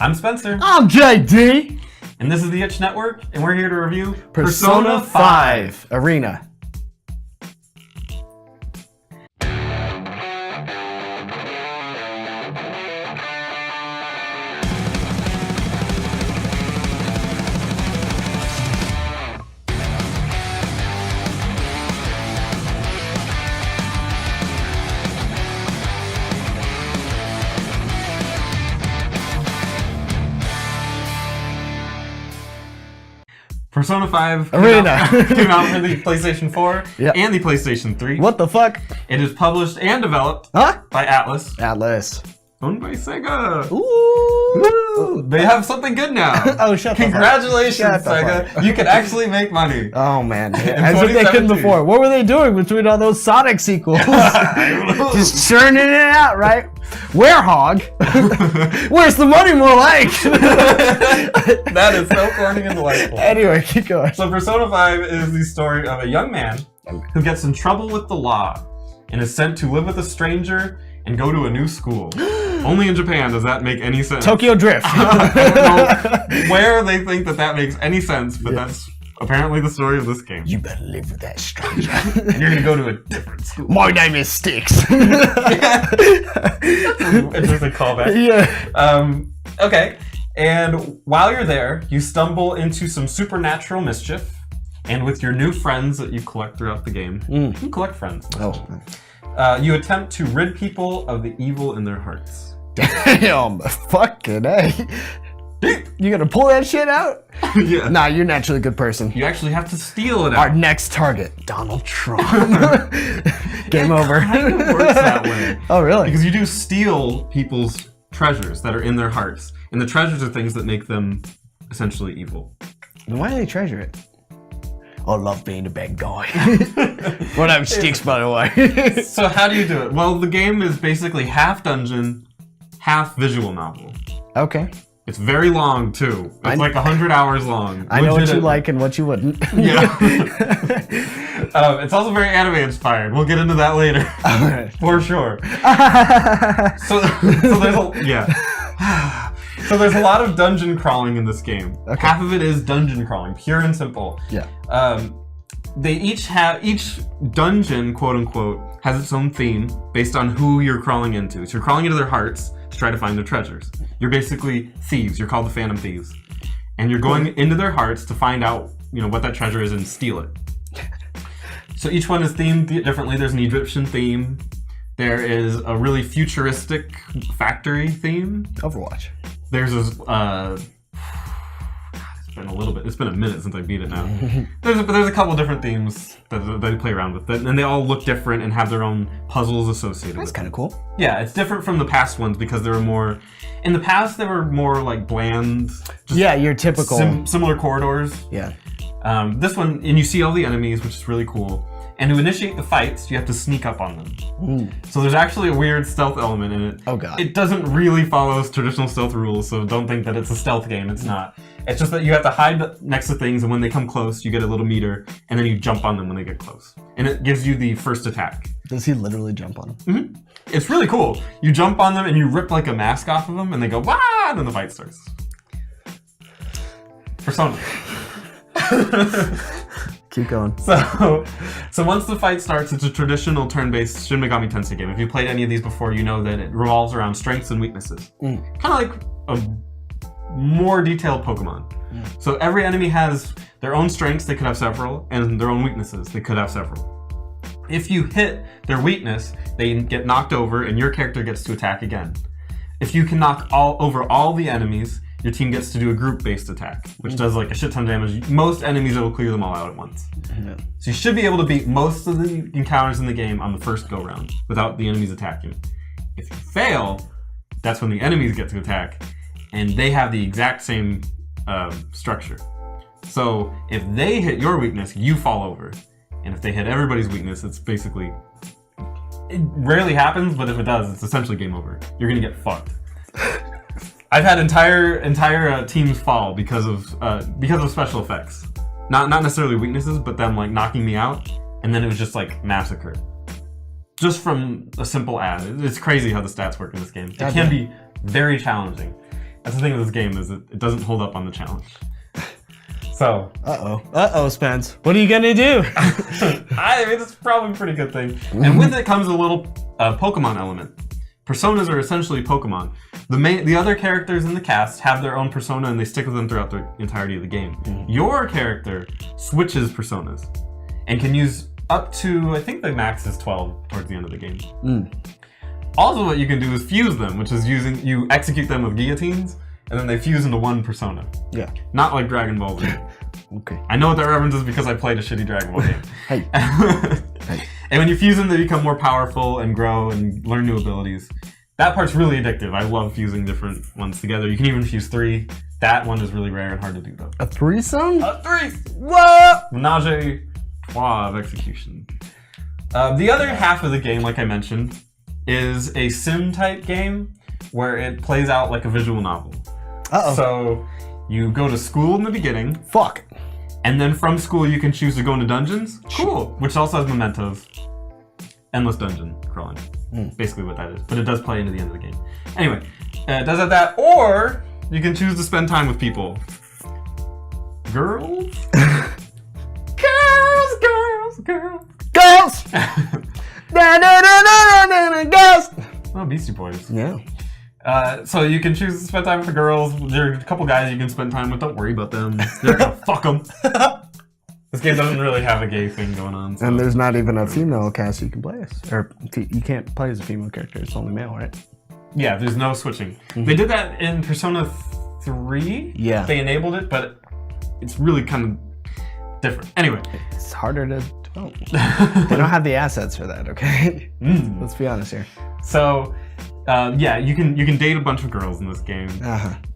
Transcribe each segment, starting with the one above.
I'm Spencer. I'm JD. And this is the Itch Network, and we're here to review Persona 5 Arena. Persona 5 Arena came out for the PlayStation 4 and the PlayStation 3. What the fuck? It is published and developed by Atlas. Owned by Sega. Ooh. They have something good now. Oh, shut the fuck. Congratulations, Sega. You can actually make money. Oh, man. As if they couldn't before. What were they doing between all those Sonic sequels? Just churning it out, right? Werehog. Where's the money, more like? That is so corny and delightful. Anyway, keep going. So Persona 5 is the story of a young man who gets in trouble with the law and is sent to live with a stranger and go to a new school. Only in Japan does that make any sense. Tokyo Drift. I don't know where they think that makes any sense, but that's apparently the story of this game. You better live with that stranger. And you're gonna go to a different school. My name is Styx. Interesting callback. Yeah. Okay. And while you're there, you stumble into some supernatural mischief. And with your new friends that you collect throughout the game, you collect friends. You attempt to rid people of the evil in their hearts. Damn, fucking A. You gonna pull that shit out? Yeah. Nah, you're naturally a good person. You actually have to steal it out. Our next target, Donald Trump. Game over. It kind of works that way. Oh, really? Because you do steal people's treasures that are in their hearts. And the treasures are things that make them essentially evil. Then why do they treasure it? I love being a bad guy. Well, I'm Styx, by the way. So how do you do it? Well, the game is basically half dungeon, half visual novel. Okay. It's very long, too. It's like 100 hours long. I know what you like and what you wouldn't. Yeah. It's also very anime inspired. We'll get into that later. Right. For sure. So there's a lot of dungeon crawling in this game. Okay. Half of it is dungeon crawling, pure and simple. Yeah. They each dungeon, quote unquote, has its own theme based on who you're crawling into. So you're crawling into their hearts to try to find their treasures. You're basically thieves. You're called the Phantom Thieves. And you're going into their hearts to find out, what that treasure is and steal it. So each one is themed differently. There's an Egyptian theme. There is a really futuristic factory theme. Overwatch. There's this, it's been a minute since I beat it now. There's a couple different themes that they play around with, and they all look different and have their own puzzles associated with it. That's kind of cool. Yeah, it's different from the past ones because there were more, in the past they were more like bland. Your typical. Similar corridors. Yeah. This one, and you see all the enemies, which is really cool. And to initiate the fights, you have to sneak up on them. So there's actually a weird stealth element in it. Oh, God. It doesn't really follow traditional stealth rules, so don't think that it's a stealth game. It's not. It's just that you have to hide next to things, and when they come close, you get a little meter, and then you jump on them when they get close. And it gives you the first attack. Does he literally jump on him? It's really cool. You jump on them, and you rip like a mask off of them, and they go, wah! And then the fight starts. Persona. Keep going. So once the fight starts, it's a traditional turn-based Shin Megami Tensei game. If you played any of these before, you know that it revolves around strengths and weaknesses. Kind of like a more detailed Pokemon. So every enemy has their own strengths, they could have several, and their own weaknesses, they could have several. If you hit their weakness, they get knocked over, and your character gets to attack again. If you can knock over all the enemies, your team gets to do a group-based attack, which does like a shit ton of damage. Most enemies, it will clear them all out at once. So you should be able to beat most of the encounters in the game on the first go-round without the enemies attacking. If you fail, that's when the enemies get to attack, and they have the exact same structure. So if they hit your weakness, you fall over. And if they hit everybody's weakness, it's basically... It rarely happens, but if it does, it's essentially game over. You're gonna get fucked. I've had entire teams fall because of special effects. Not necessarily weaknesses, but them like knocking me out, and then it was just like massacre. Just from a simple ad. It's crazy how the stats work in this game. It can be very challenging. That's the thing with this game is it doesn't hold up on the challenge. So. Spence. What are you gonna do? I mean, it's probably a pretty good thing. And with it comes a little Pokemon element. Personas are essentially Pokemon. The other characters in the cast have their own persona and they stick with them throughout the entirety of the game. Your character switches personas and can use up to, I think the max is 12 towards the end of the game. Also what you can do is fuse them, which is you execute them with guillotines and then they fuse into one persona. Yeah. Not like Dragon Ball Z. Okay. I know what that reference is because I played a shitty Dragon Ball game. Hey. And when you fuse them, they become more powerful and grow and learn new abilities. That part's really addictive. I love fusing different ones together. You can even fuse 3. That one is really rare and hard to do, though. A threesome? A threesome! What? Menage a trois of execution. The other half of the game, like I mentioned, is a sim-type game where it plays out like a visual novel. So you go to school in the beginning. Fuck. And then from school, you can choose to go into dungeons. Cool. Which also has mementos. Endless dungeon crawling. Basically what that is. But it does play into the end of the game. Anyway, it does have that. Or you can choose to spend time with people. Girls? Girls! Girls! Oh, Beastie Boys. Yeah. So you can choose to spend time with the girls. There are a couple guys you can spend time with. Don't worry about them. They're gonna fuck them. This game doesn't really have a gay thing going on. So. And there's not even a female cast you can play as. Or you can't play as a female character. It's only male, right? Yeah, there's no switching. They did that in Persona 3. Yeah. They enabled it, but it's really kind of different. Anyway. It's harder to develop. They don't have the assets for that, okay? Let's be honest here. So, yeah, you can date a bunch of girls in this game.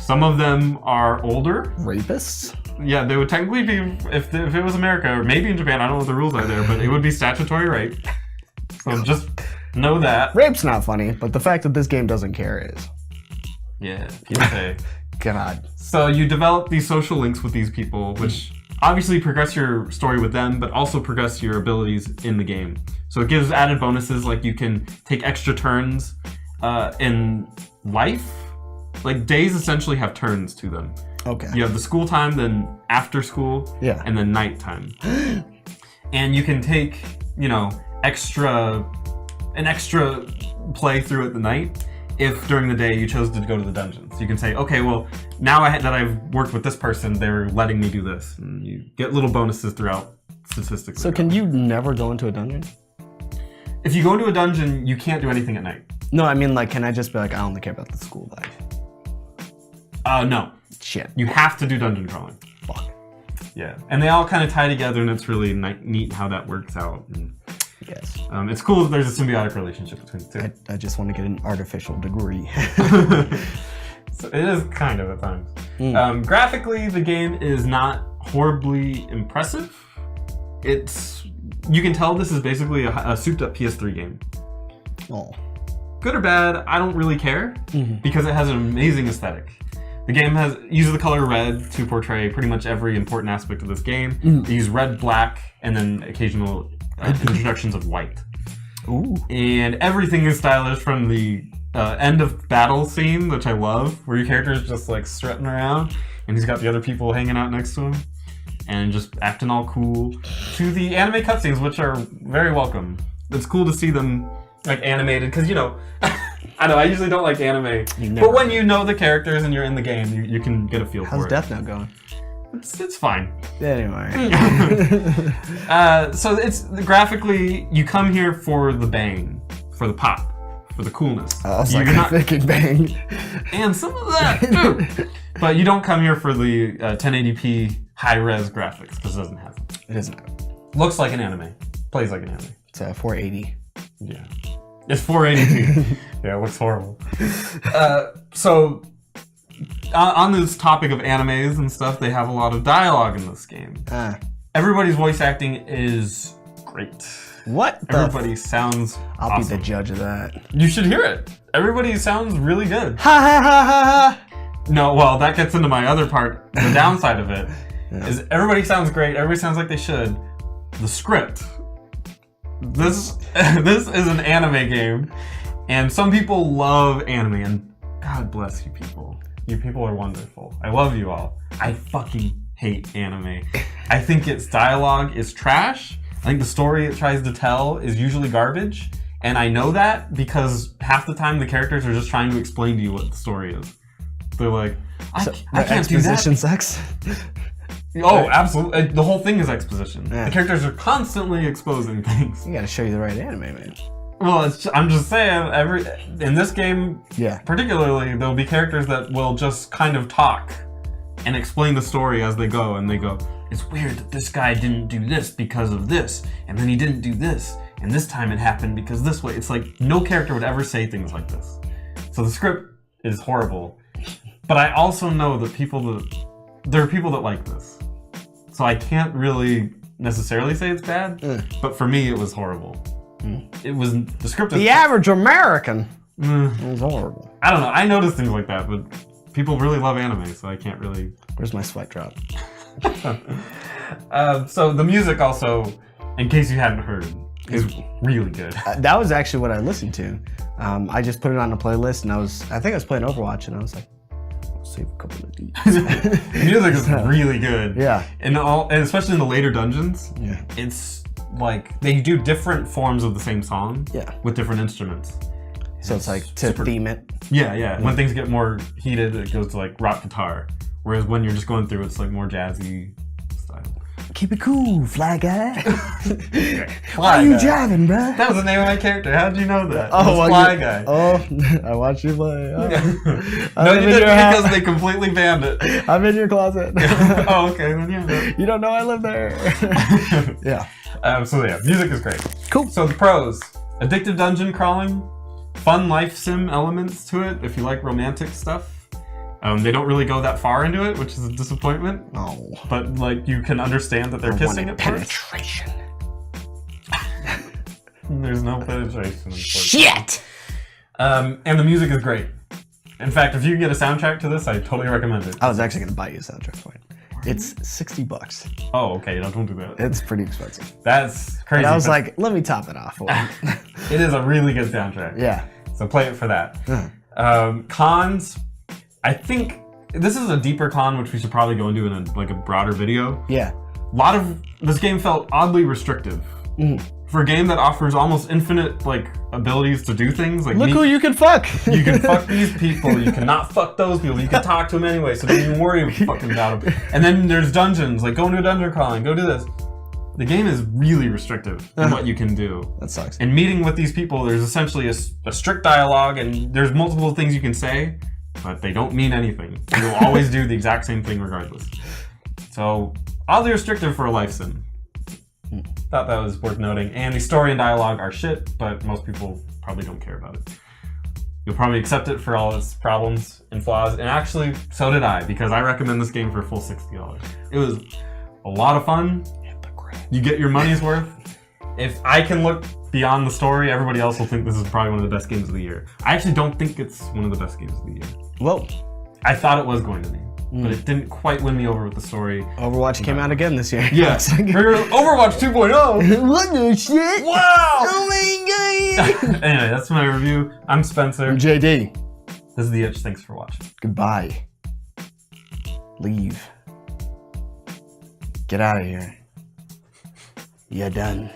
Some of them are older. Rapists? Yeah, they would technically be, if it was America, or maybe in Japan, I don't know what the rules are there, but it would be statutory rape. So just know that. Rape's not funny, but the fact that this game doesn't care is. Yeah, PSA. God. So you develop these social links with these people, which obviously progress your story with them, but also progress your abilities in the game. So it gives added bonuses, like you can take extra turns in life. Like days essentially have turns to them. Okay. You have the school time, then after school, and then nighttime. And you can take, an extra play through at the night if during the day you chose to go to the dungeons. You can say, okay, well, now that I've worked with this person, they're letting me do this. And you get little bonuses throughout statistically. So can you never go into a dungeon? If you go into a dungeon, you can't do anything at night. No, I mean, like, can I just be like, I only care about the school life? No. Shit. You have to do dungeon crawling. Fuck. Yeah. And they all kind of tie together, and it's really neat how that works out. And, yes. It's cool that there's a symbiotic relationship between the two. I just want to get an artificial degree. So it is kind of at times. Graphically, the game is not horribly impressive. You can tell this is basically a souped-up PS3 game. Oh. Good or bad, I don't really care, because it has an amazing aesthetic. The game uses the color red to portray pretty much every important aspect of this game. They use red, black, and then occasional introductions of white. Ooh. And everything is stylish, from the end of battle scene, which I love, where your character is just like strutting around, and he's got the other people hanging out next to him, and just acting all cool, to the anime cutscenes, which are very welcome. It's cool to see them like animated, because I know I usually don't like anime, but when you know the characters and you're in the game, you can get a feel for it. How's Death Note going? It's fine. Anyway. So it's graphically, you come here for the bang, for the pop, for the coolness. I was thinking bang. And some of that too. But you don't come here for the 1080p high-res graphics, because it doesn't have them. It isn't. Looks like an anime. Plays like an anime. It's 480. Yeah. It's 480p. Yeah, it looks horrible. So, on this topic of animes and stuff, they have a lot of dialogue in this game. Everybody's voice acting is great. What? Everybody sounds I'll awesome. be the judge of that. You should hear it. Everybody sounds really good. Ha ha ha ha ha! No, well, that gets into my other part. The downside of it is everybody sounds great. Everybody sounds like they should. The script. This is an anime game, and some people love anime, and God bless you people. You people are wonderful. I love you all. I fucking hate anime. I think its dialogue is trash. I think the story it tries to tell is usually garbage. And I know that because half the time the characters are just trying to explain to you what the story is. They're like, I can't do that. Exposition sucks. Oh, absolutely. The whole thing is exposition. Yeah. The characters are constantly exposing things. You gotta show you the right anime, man. Well, I'm just saying, in this game, Yeah. particularly, there'll be characters that will just kind of talk and explain the story as they go, and they go, it's weird that this guy didn't do this because of this, and then he didn't do this, and this time it happened because this way. It's like, no character would ever say things like this. So the script is horrible, but I also know that there are people that like this. So I can't really necessarily say it's bad, but for me it was horrible. It was, the script is... The average American is horrible. I don't know, I notice things like that, but people really love anime, so I can't really... Where's my sweat drop? So the music also, in case you hadn't heard, is really good. That was actually what I listened to. I just put it on a playlist, and I think I was playing Overwatch, and I was like, I'll save a couple of these. Music is really good. Yeah. And especially in the later dungeons, Yeah. it's like, they do different forms of the same song Yeah. with different instruments. So it's like to theme it. Yeah. When things get more heated, it goes to like rock guitar. Whereas when you're just going through, it's like more jazzy style. Keep it cool, fly guy. Fly Why you Guy. driving, bruh? That was the name of my character. How did you know that? Oh, It was Fly Guy. Oh, I watched you play. Oh. No, I'm you in didn't your house. because they completely banned it. I'm in your closet. Oh, okay, then yeah. You don't know I live there. Yeah. So yeah, music is great. Cool. So the pros: addictive dungeon crawling, fun life sim elements to it. If you like romantic stuff, they don't really go that far into it, which is a disappointment. Oh. But like, you can understand that they're kissing at first. Penetration. There's no penetration. Shit. And the music is great. In fact, if you get a soundtrack to this, I totally recommend it. I was actually gonna buy you a soundtrack for it. It's $60. Oh, okay. No, don't do that. It's pretty expensive. That's crazy. And I was like, let me top it off. It is a really good soundtrack. Yeah. So play it for that. Cons, I think this is a deeper con, which we should probably go into in a broader video. Yeah. A lot of this game felt oddly restrictive. For a game that offers almost infinite abilities to do things. Like, look who you can fuck. You can fuck these people. You cannot fuck those people. You can talk to them anyway, so don't even worry fucking about them. And then there's dungeons. Like, go into a dungeon crawling. Go do this. The game is really restrictive in what you can do. That sucks. And meeting with these people, there's essentially a strict dialogue, and there's multiple things you can say, but they don't mean anything. You'll always do the exact same thing regardless. So, oddly restrictive for a life sim. Thought that was worth noting. And the story and dialogue are shit, but most people probably don't care about it. You'll probably accept it for all its problems and flaws, and actually, so did I, because I recommend this game for a full $60. It was a lot of fun. You get your money's worth. If I can look beyond the story, everybody else will think this is probably one of the best games of the year. I actually don't think it's one of the best games of the year. Whoa. I thought it was going to be, but it didn't quite win me over with the story. Overwatch came out again this year. Yeah. Overwatch 2.0. What the shit? Wow. Oh my god. Anyway, that's my review. I'm Spencer. I'm JD. This is The Itch. Thanks for watching. Goodbye. Leave. Get out of here. You're done.